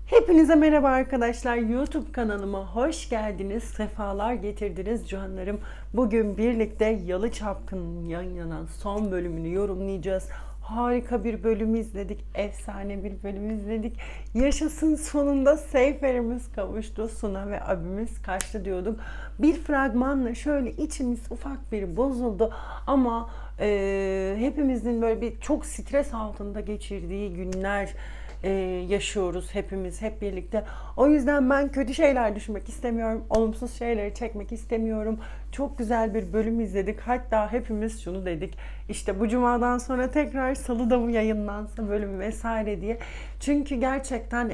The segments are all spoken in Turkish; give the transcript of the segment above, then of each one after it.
Hepinize merhaba arkadaşlar. YouTube kanalıma hoş geldiniz. Sefalar getirdiniz canlarım. Bugün birlikte Yalı Çapkın'ın yayınlanan son bölümünü yorumlayacağız. Harika bir bölüm izledik. Efsane bir bölüm izledik. Yaşasın, sonunda Seyfer'imiz kavuştu. Suna ve abimiz kaçtı diyorduk. Bir fragmanla şöyle içimiz ufak bir bozuldu. Ama hepimizin böyle bir çok stres altında geçirdiği günler yaşıyoruz hepimiz hep birlikte. O yüzden ben kötü şeyler düşünmek istemiyorum. Olumsuz şeyleri çekmek istemiyorum. Çok güzel bir bölüm izledik. Hatta hepimiz şunu dedik. İşte bu cumadan sonra tekrar salıda mı yayınlansa bölüm vesaire diye. Çünkü gerçekten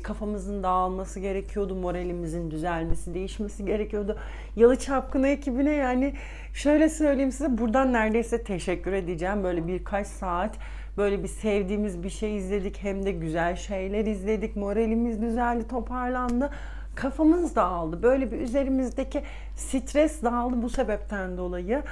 kafamızın dağılması gerekiyordu. Moralimizin düzelmesi, değişmesi gerekiyordu. Yalı Çapkını ekibine yani şöyle söyleyeyim size, buradan neredeyse teşekkür edeceğim. Böyle birkaç saat böyle bir sevdiğimiz bir şey izledik, hem de güzel şeyler izledik. Moralimiz düzeldi, toparlandı. Kafamız dağıldı. Böyle bir üzerimizdeki stres dağıldı bu sebepten dolayı.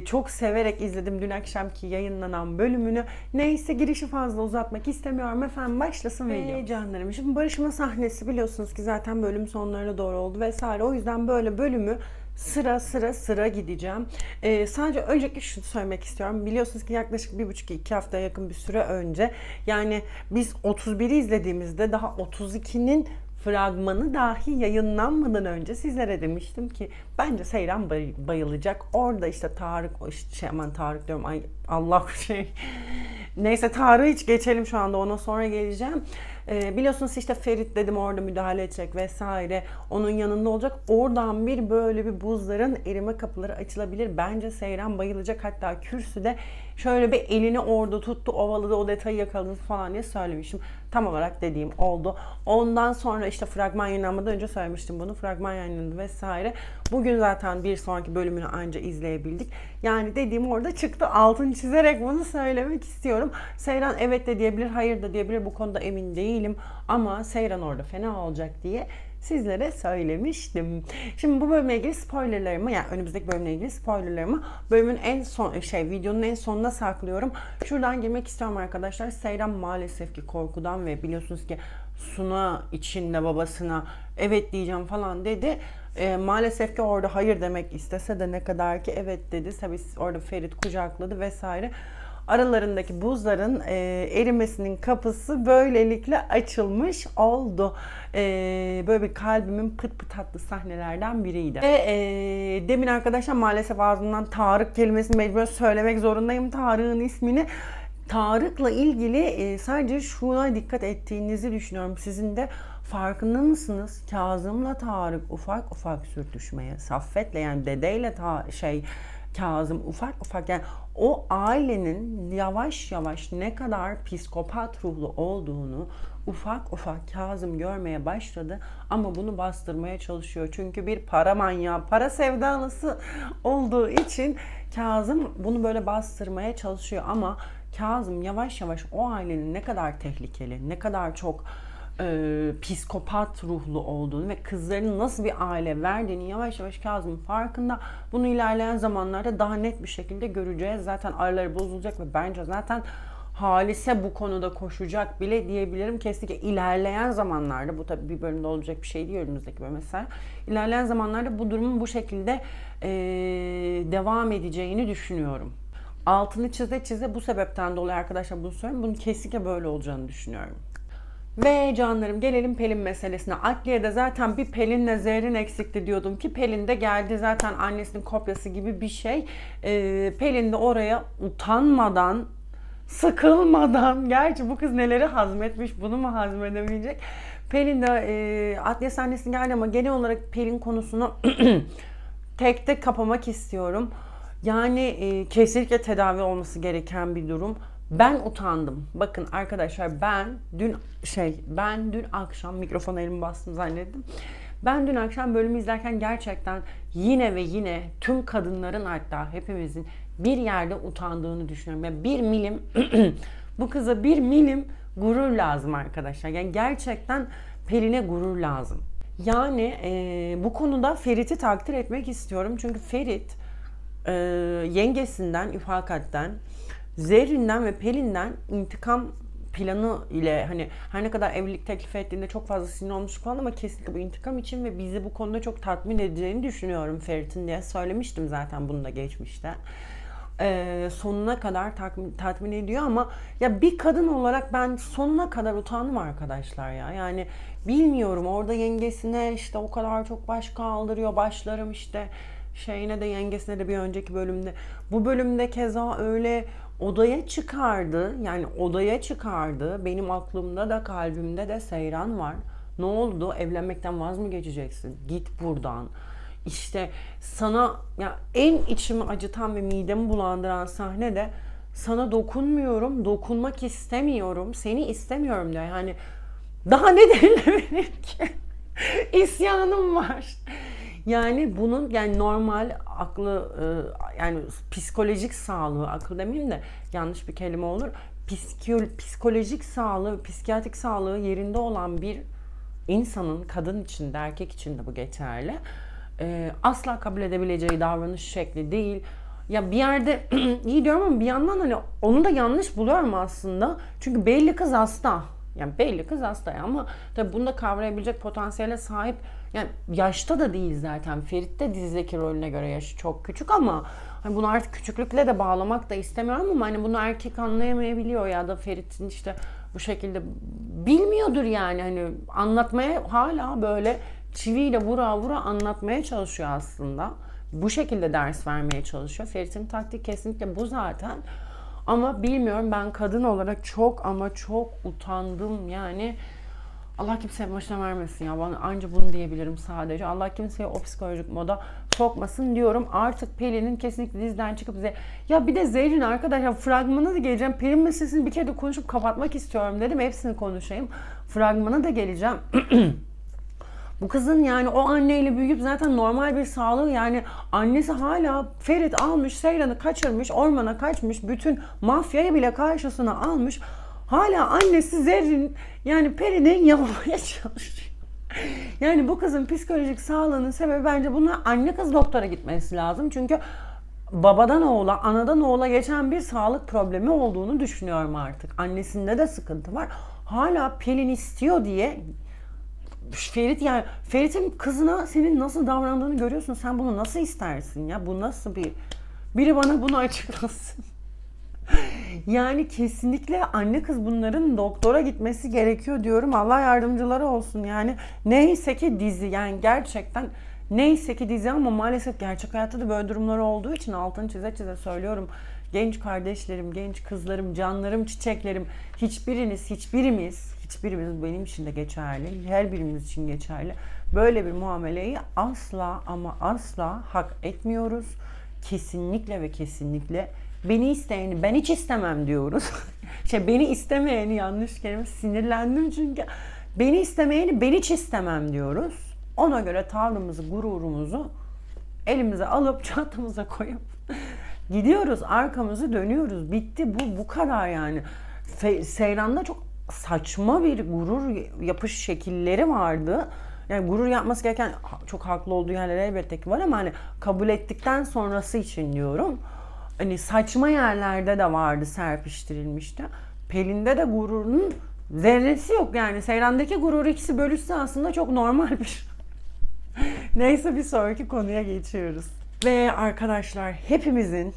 Çok severek izledim dün akşamki yayınlanan bölümünü. Neyse, girişi fazla uzatmak istemiyorum. Efendim başlasın video. Canlarım, şimdi barışma sahnesi biliyorsunuz ki zaten bölüm sonlarına doğru oldu vesaire. O yüzden böyle bölümü sıra gideceğim. Sadece önceki şunu söylemek istiyorum. Biliyorsunuz ki yaklaşık 1,5-2 haftaya yakın bir süre önce, yani biz 31'i izlediğimizde daha 32'nin fragmanı dahi yayınlanmadan önce sizlere demiştim ki bence Seyran bayılacak. Orada işte Tarık, aman Tarık diyorum, ay Allah neyse, Tarık'ı hiç geçelim, şu anda ona sonra geleceğim. Biliyorsunuz işte Ferit dedim orada müdahale edecek vesaire. Onun yanında olacak. Oradan bir böyle bir buzların erime kapıları açılabilir. Bence Seyran bayılacak. Hatta kürsüde şöyle bir elini orada tuttu, ovaladı, o detayı yakaladı falan diye söylemiştim. Tam olarak dediğim oldu. Ondan sonra işte fragman yayınlanmadan önce söylemiştim bunu. Fragman yayınlandı vesaire. Bugün zaten bir sonraki bölümünü anca izleyebildik. Yani dediğim orada çıktı. Altını çizerek bunu söylemek istiyorum. Seyran evet de diyebilir, hayır da diyebilir. Bu konuda emin değilim. Ama Seyran orada fena olacak diye sizlere söylemiştim. Şimdi bu bölümle ilgili spoilerlarımı, yani önümüzdeki bölümle ilgili spoilerlarımı bölümün en son videonun en sonuna saklıyorum. Şuradan girmek istiyorum arkadaşlar. Seyran maalesef ki korkudan ve biliyorsunuz ki Suna içinde babasına evet diyeceğim falan dedi. Maalesef ki orada hayır demek istese de ne kadar ki evet dedi. Tabii orada Ferit kucakladı vesaire. Aralarındaki buzların erimesinin kapısı böylelikle açılmış oldu. Böyle bir kalbimin pıt pıt attığı sahnelerden biriydi. Ve demin arkadaşlar maalesef ağzımdan Tarık kelimesini mecbur söylemek zorundayım. Tarık'ın ismini. Tarık'la ilgili sadece şuna dikkat ettiğinizi düşünüyorum. Sizin de farkında mısınız? Kazım'la Tarık ufak ufak sürtüşmeye, Saffet'le yani dedeyle Kazım ufak ufak, yani o ailenin yavaş yavaş ne kadar psikopat ruhlu olduğunu ufak ufak Kazım görmeye başladı, ama bunu bastırmaya çalışıyor. Çünkü bir para manyağı, para sevdalısı olduğu için Kazım bunu böyle bastırmaya çalışıyor, ama Kazım yavaş yavaş o ailenin ne kadar tehlikeli, ne kadar çok psikopat ruhlu olduğunu ve kızlarının nasıl bir aile verdiğini yavaş yavaş Kazım farkında. Bunu ilerleyen zamanlarda daha net bir şekilde göreceğiz. Zaten araları bozulacak ve bence zaten Halise bu konuda koşacak bile diyebilirim. Kesinlikle ilerleyen zamanlarda, bu tabii bir bölümde olacak bir şey değil önümüzdeki bölüm mesela. İlerleyen zamanlarda bu durumun bu şekilde devam edeceğini düşünüyorum. Altını çize çize bu sebepten dolayı arkadaşlar bunu söylüyorum. Bunun kesinlikle böyle olacağını düşünüyorum. Ve canlarım, gelelim Pelin meselesine. Adliyede zaten bir Pelin'le Zerrin eksikti diyordum ki Pelin de geldi, zaten annesinin kopyası gibi bir şey. Pelin de oraya utanmadan, sıkılmadan, gerçi bu kız neleri hazmetmiş, bunu mu hazmedemeyecek? Pelin de adliye sahnesine geldi, ama genel olarak Pelin konusunu tek tek kapamak istiyorum. Yani kesinlikle tedavi olması gereken bir durum. Ben utandım. Bakın arkadaşlar, ben dün akşam mikrofona elimi bastım zannettim. Ben dün akşam bölümü izlerken gerçekten yine ve yine tüm kadınların, hatta hepimizin bir yerde utandığını düşünüyorum. Yani bir milim bu kıza bir milim gurur lazım arkadaşlar. Yani gerçekten Pelin'e gurur lazım. Yani bu konuda Ferit'i takdir etmek istiyorum. Çünkü Ferit yengesinden, İfakat'ten, Zerrin'den ve Pelin'den intikam planı ile hani her ne kadar evlilik teklif ettiğinde çok fazla sinir olmuş falan ama kesinlikle bu intikam için ve bizi bu konuda çok tatmin edeceğini düşünüyorum Ferit'in diye söylemiştim zaten bunu da geçmişte. Sonuna kadar tatmin ediyor ama ya bir kadın olarak ben sonuna kadar utandım arkadaşlar ya. Yani bilmiyorum, orada yengesine işte o kadar çok baş kaldırıyor, başlarım işte şeyine de yengesine de bir önceki bölümde. Bu bölümde keza öyle odaya çıkardı. Yani odaya çıkardı. Benim aklımda da kalbimde de Seyran var. Ne oldu? Evlenmekten vaz mı geçeceksin? Git buradan. İşte sana ya en içimi acıtan ve midemi bulandıran sahne de sana dokunmuyorum, dokunmak istemiyorum, seni istemiyorum diyor. Yani daha ne denilebilir ki? İsyanım var. Yani bunun yani normal aklı yani psikolojik sağlığı, akıl demeyeyim de yanlış bir kelime olur. Psikolojik sağlığı, psikiyatrik sağlığı yerinde olan bir insanın, kadın için de erkek için de bu geçerli. Asla kabul edebileceği davranış şekli değil. Ya bir yerde iyi diyorum ama bir yandan hani onu da yanlış buluyorum aslında. Çünkü belli kız hasta. Yani belli kız hasta ya, ama tabii bunu da kavrayabilecek potansiyele sahip. Yani yaşta da değil zaten. Ferit de dizideki rolüne göre yaşı çok küçük ama hani bunu artık küçüklükle de bağlamak da istemiyorum ama hani bunu erkek anlayamayabiliyor ya da Ferit'in işte bu şekilde bilmiyordur yani, hani anlatmaya hala böyle çiviyle vura vura anlatmaya çalışıyor aslında. Bu şekilde ders vermeye çalışıyor. Ferit'in taktiği kesinlikle bu zaten. Ama bilmiyorum, ben kadın olarak çok ama çok utandım yani. Allah kimseye başına vermesin ya. Ben anca bunu diyebilirim sadece. Allah kimseye o psikolojik moda sokmasın diyorum. Artık Pelin'in kesinlikle diziden çıkıp ya bir de Zerrin arkadaşlar, fragmana da geleceğim. Pelin meselesini bir kere de konuşup kapatmak istiyorum dedim. Hepsini konuşayım. Fragmana da geleceğim. Bu kızın yani o anneyle büyüyüp zaten normal bir sağlığı, yani annesi hala Ferit almış, Seyran'ı kaçırmış, ormana kaçmış, bütün mafyayı bile karşısına almış. Hala annesi Zerrin yani Peri'nin yapmaya çalışıyor. Yani bu kızın psikolojik sağlığının sebebi bence buna anne kız doktora gitmesi lazım. Çünkü babadan oğula, anadan oğula geçen bir sağlık problemi olduğunu düşünüyorum artık. Annesinde de sıkıntı var. Hala Pelin istiyor diye Ferit, yani Ferit'in kızına senin nasıl davrandığını görüyorsun. Sen bunu nasıl istersin ya? Bu nasıl biri bana bunu açıklasın. Yani kesinlikle anne kız bunların doktora gitmesi gerekiyor diyorum. Allah yardımcıları olsun yani. Neyse ki dizi, yani gerçekten neyse ki dizi, ama maalesef gerçek hayatta da böyle durumlar olduğu için altını çize çize söylüyorum. Genç kardeşlerim, genç kızlarım, canlarım, çiçeklerim, hiçbirimiz benim için de geçerli, her birimiz için geçerli. Böyle bir muameleyi asla ama asla hak etmiyoruz. Kesinlikle ve kesinlikle beni isteyeni ben hiç istemem diyoruz. Beni istemeyeni, yanlış kelime, sinirlendim çünkü. Beni istemeyeni ben hiç istemem diyoruz. Ona göre tavrımızı, gururumuzu elimize alıp çantamıza koyup gidiyoruz, arkamızı dönüyoruz. Bitti bu kadar yani. Seyran'da çok saçma bir gurur yapış şekilleri vardı. Yani gurur yapması gereken, çok haklı olduğu yerler elbette ki var ama hani kabul ettikten sonrası için diyorum. Hani saçma yerlerde de vardı, serpiştirilmişti. Pelin'de de gururun zerresi yok yani. Seyran'daki gurur ikisi bölüşse aslında çok normal bir Neyse, bir sonraki konuya geçiyoruz. Ve arkadaşlar, hepimizin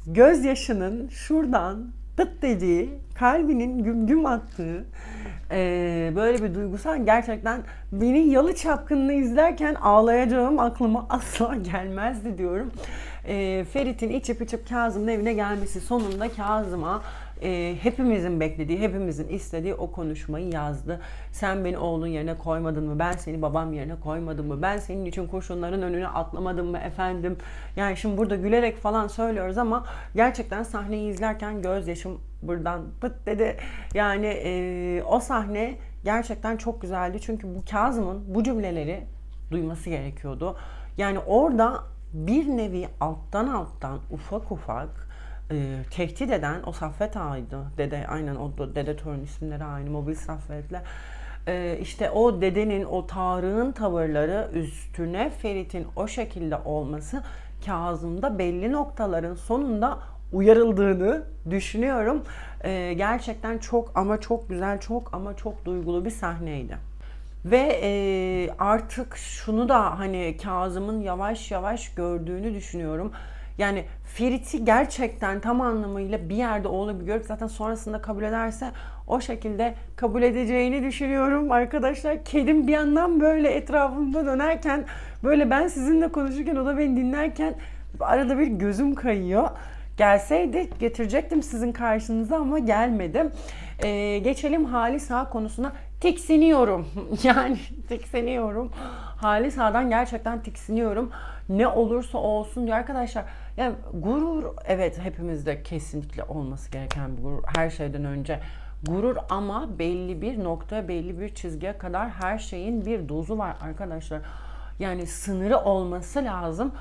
gözyaşının şuradan pıt dediği, kalbinin güm güm attığı böyle bir duygusal, gerçekten beni Yalı Çapkını'nı izlerken ağlayacağım aklıma asla gelmezdi diyorum. Ferit'in içip Kazım'ın evine gelmesi, sonunda Kazım'a hepimizin beklediği, hepimizin istediği o konuşmayı yazdı. Sen beni oğlun yerine koymadın mı? Ben seni babam yerine koymadım mı? Ben senin için kurşunların önüne atlamadım mı efendim? Yani şimdi burada gülerek falan söylüyoruz ama gerçekten sahneyi izlerken gözyaşım buradan pıt dedi. Yani o sahne gerçekten çok güzeldi. Çünkü bu Kazım'ın bu cümleleri duyması gerekiyordu. Yani orada bir nevi alttan ufak tehdit eden o Saffet Ağa'ydı. Dede, aynen o dede torun isimleri aynı, Mobil Saffet'le. İşte o dedenin, o Tarık'ın tavırları üstüne Ferit'in o şekilde olması, Kazım'da belli noktaların sonunda uyarıldığını düşünüyorum. Gerçekten çok ama çok güzel, çok ama çok duygulu bir sahneydi. Ve artık şunu da hani Kazım'ın yavaş yavaş gördüğünü düşünüyorum. Yani Ferit'i gerçekten tam anlamıyla bir yerde oğlu bir görüp zaten sonrasında kabul ederse o şekilde kabul edeceğini düşünüyorum arkadaşlar. Kedim bir yandan böyle etrafımda dönerken, böyle ben sizinle konuşurken o da beni dinlerken arada bir gözüm kayıyor. Gelseydi getirecektim sizin karşınıza ama gelmedim. Geçelim Halis Ağa konusuna. Tiksiniyorum. Yani tiksiniyorum. Halis Ağa'dan gerçekten tiksiniyorum. Ne olursa olsun diyor arkadaşlar. Yani gurur, evet, hepimizde kesinlikle olması gereken bir gurur. Her şeyden önce gurur, ama belli bir noktaya, belli bir çizgiye kadar her şeyin bir dozu var arkadaşlar. Yani sınırı olması lazım.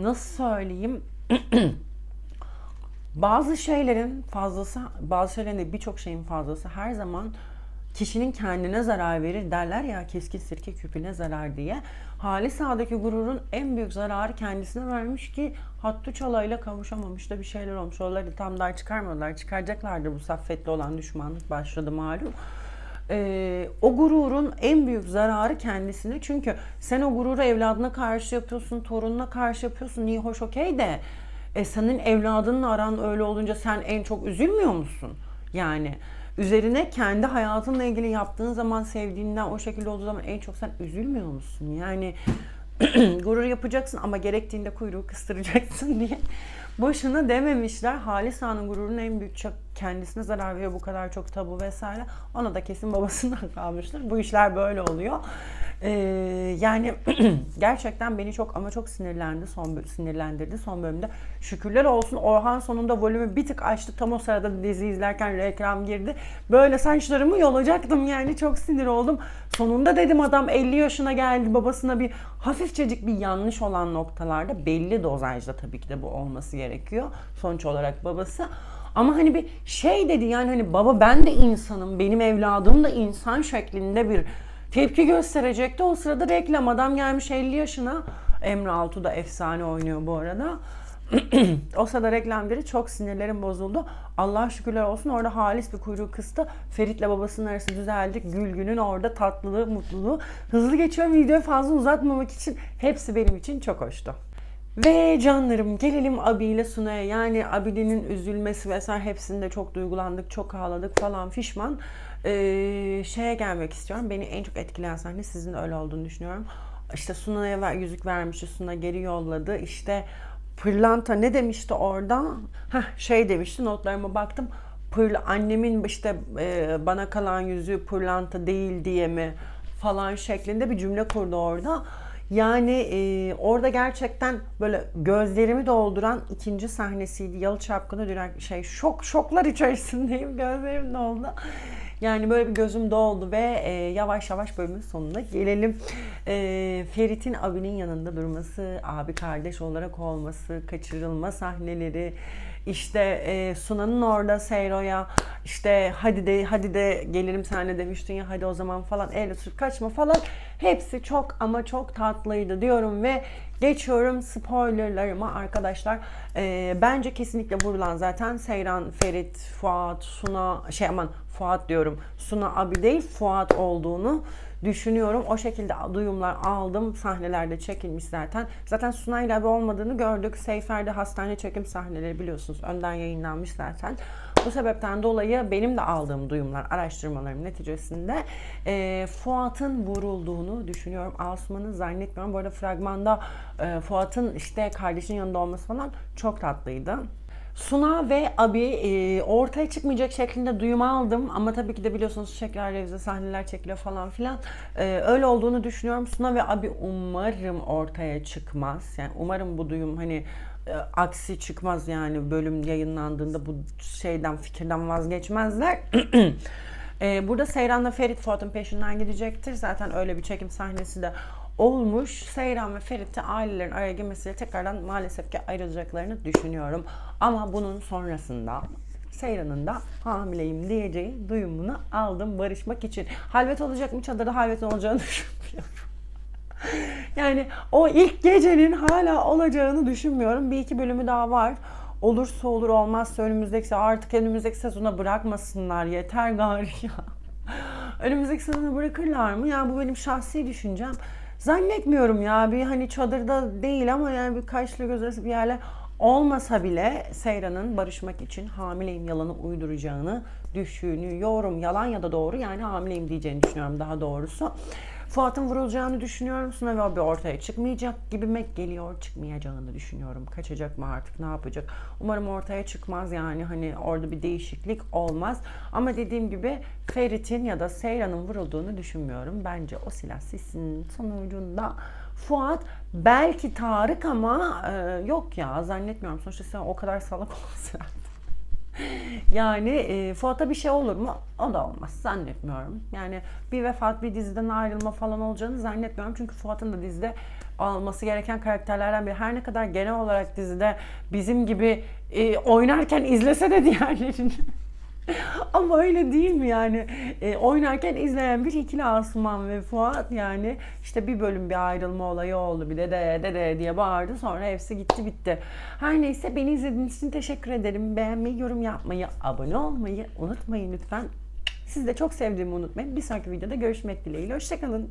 Nasıl söyleyeyim? Bazı şeylerin fazlası, bazı şeylerin de birçok şeyin fazlası her zaman kişinin kendine zarar verir derler ya, keskin sirke küpüne zarar diye. Halis Ağa'daki gururun en büyük zararı kendisine vermiş ki Hattı Çalay'la kavuşamamış da bir şeyler olmuş. Oraları tam daha çıkarmıyorlar. Çıkaracaklardır, bu Saffet'le olan düşmanlık başladı malum. O gururun en büyük zararı kendisine. Çünkü sen o gururu evladına karşı yapıyorsun, torununa karşı yapıyorsun. İyi hoş okey de senin evladınla aran öyle olunca sen en çok üzülmüyor musun? Yani üzerine kendi hayatınla ilgili yaptığın zaman, sevdiğinden o şekilde olduğu zaman en çok sen üzülmüyor musun? Yani gurur yapacaksın ama gerektiğinde kuyruğu kıstıracaksın diye boşuna dememişler. Halis Ağa'nın gururunun en büyük kendisine zarar veriyor, bu kadar çok tabu vesaire. Ona da kesin babasından kalmıştır. Bu işler böyle oluyor. Yani gerçekten beni çok ama çok sinirlendirdi son bölümde. Şükürler olsun Orhan sonunda volümü bir tık açtı. Tam o sırada dizi izlerken reklam girdi. Böyle saçlarımı yolacaktım yani, çok sinir oldum. Sonunda dedim adam 50 yaşına geldi, babasına bir hafifçecik bir yanlış olan noktalarda, belli dozajda tabii ki de bu olması gerekiyor. Sonuç olarak babası. Ama hani bir şey dedi yani, hani baba ben de insanım, benim evladım da insan şeklinde bir tepki gösterecekti. O sırada reklam, adam gelmiş 50 yaşına. Emre Altuğ da efsane oynuyor bu arada. O sırada reklam biri, çok sinirlerim bozuldu. Allah şükürler olsun orada Halis bir kuyruğu kıstı. Ferit'le babasının arası düzeldi. Gülgün'ün orada tatlılığı, mutluluğu. Hızlı geçiyorum, videoyu fazla uzatmamak için. Hepsi benim için çok hoştu. Ve canlarım, gelelim Abi ile Suna'ya. Yani Abi'nin üzülmesi vesaire, hepsinde çok duygulandık, çok ağladık falan fişman. Şeye gelmek istiyorum. Beni en çok etkileyen sahne, sizin öyle olduğunu düşünüyorum. İşte Suna'ya yüzük vermişti, Suna geri yolladı. İşte pırlanta ne demişti orada? Şey demişti, notlarıma baktım. Annemin işte bana kalan yüzüğü pırlanta değil diye mi falan şeklinde bir cümle kurdu orada. Yani orada gerçekten böyle gözlerimi dolduran ikinci sahnesiydi. Yalı Çapkın'a dönen şoklar içerisindeyim. Gözlerim doldu. Yani böyle bir gözüm doldu ve yavaş yavaş bölümün sonuna gelelim. Ferit'in Abi'nin yanında durması, abi kardeş olarak olması, kaçırılma sahneleri, işte Suna'nın orada Seyro'ya işte hadi de gelirim seninle demiştin ya, hadi o zaman falan, el tutup kaçma falan, hepsi çok ama çok tatlıydı diyorum ve geçiyorum spoilerlarıma arkadaşlar. Bence kesinlikle vurulan zaten Seyran, Ferit, Fuat, Suna, Fuat diyorum, Suna Abi değil Fuat olduğunu düşünüyorum. O şekilde duyumlar aldım. Sahnelerde çekilmiş zaten. Zaten Suna ile Abi olmadığını gördük. Seyfer'de hastane çekim sahneleri biliyorsunuz önden yayınlanmış zaten. Bu sebepten dolayı benim de aldığım duyumlar, araştırmalarım neticesinde Fuat'ın vurulduğunu düşünüyorum. Asuman'ı zannetmiyorum. Bu arada fragmanda Fuat'ın işte kardeşinin yanında olması falan çok tatlıydı. Suna ve Abi ortaya çıkmayacak şeklinde duyum aldım ama tabii ki de biliyorsunuz tekrar revize sahneler çekiliyor falan filan. Öyle olduğunu düşünüyorum. Suna ve Abi umarım ortaya çıkmaz. Yani umarım bu duyum hani aksi çıkmaz, yani bölüm yayınlandığında bu fikirden vazgeçmezler. Burada Seyran'la Ferit Fuat'ın peşinden gidecektir. Zaten öyle bir çekim sahnesi de olmuş. Seyran ve Ferit'te ailelerin araya girmesiyle tekrardan maalesef ki ayrılacaklarını düşünüyorum. Ama bunun sonrasında Seyran'ın da hamileyim diyeceği duyumunu aldım barışmak için. Halvet olacak mı? Çadırda halvet olacağını düşünmüyorum. Yani o ilk gecenin hala olacağını düşünmüyorum. Bir iki bölümü daha var. olursa olur, olmazsa artık önümüzdeki sezona bırakmasınlar, yeter gari ya. Önümüzdeki sezona bırakırlar mı? Yani bu benim şahsi düşüncem. Zannetmiyorum ya, bir hani çadırda değil ama yani bir kaşla göz arası bir yerler olmasa bile Seyran'ın barışmak için hamileyim yalanı uyduracağını düşünüyorum. Yalan ya da doğru, yani hamileyim diyeceğini düşünüyorum daha doğrusu. Fuat'ın vurulacağını düşünüyorum. Sonra bir ortaya çıkmayacak gibime geliyor. Çıkmayacağını düşünüyorum. Kaçacak mı artık, ne yapacak? Umarım ortaya çıkmaz, yani hani orada bir değişiklik olmaz. Ama dediğim gibi Ferit'in ya da Seyran'ın vurulduğunu düşünmüyorum. Bence o silah sesinin sonucunda Fuat, belki Tarık, ama yok ya, zannetmiyorum. Sonuçta sen o kadar salak olmasın. Yani Fuat'a bir şey olur mu? O da olmaz. Zannetmiyorum. Yani bir vefat, bir diziden ayrılma falan olacağını zannetmiyorum. Çünkü Fuat'ın da dizide alması gereken karakterlerden biri. Her ne kadar genel olarak dizide bizim gibi oynarken izlese de diğerlerini ama öyle değil mi yani? Oynarken izleyen bir ikili Asuman ve Fuat, yani işte bir bölüm bir ayrılma olayı oldu, bir de de diye bağırdı, sonra hepsi gitti bitti. Her neyse, beni izlediğiniz için teşekkür ederim. Beğenmeyi, yorum yapmayı, abone olmayı unutmayın lütfen. Sizi de çok sevdiğimi unutmayın. Bir sonraki videoda görüşmek dileğiyle. Hoşçakalın.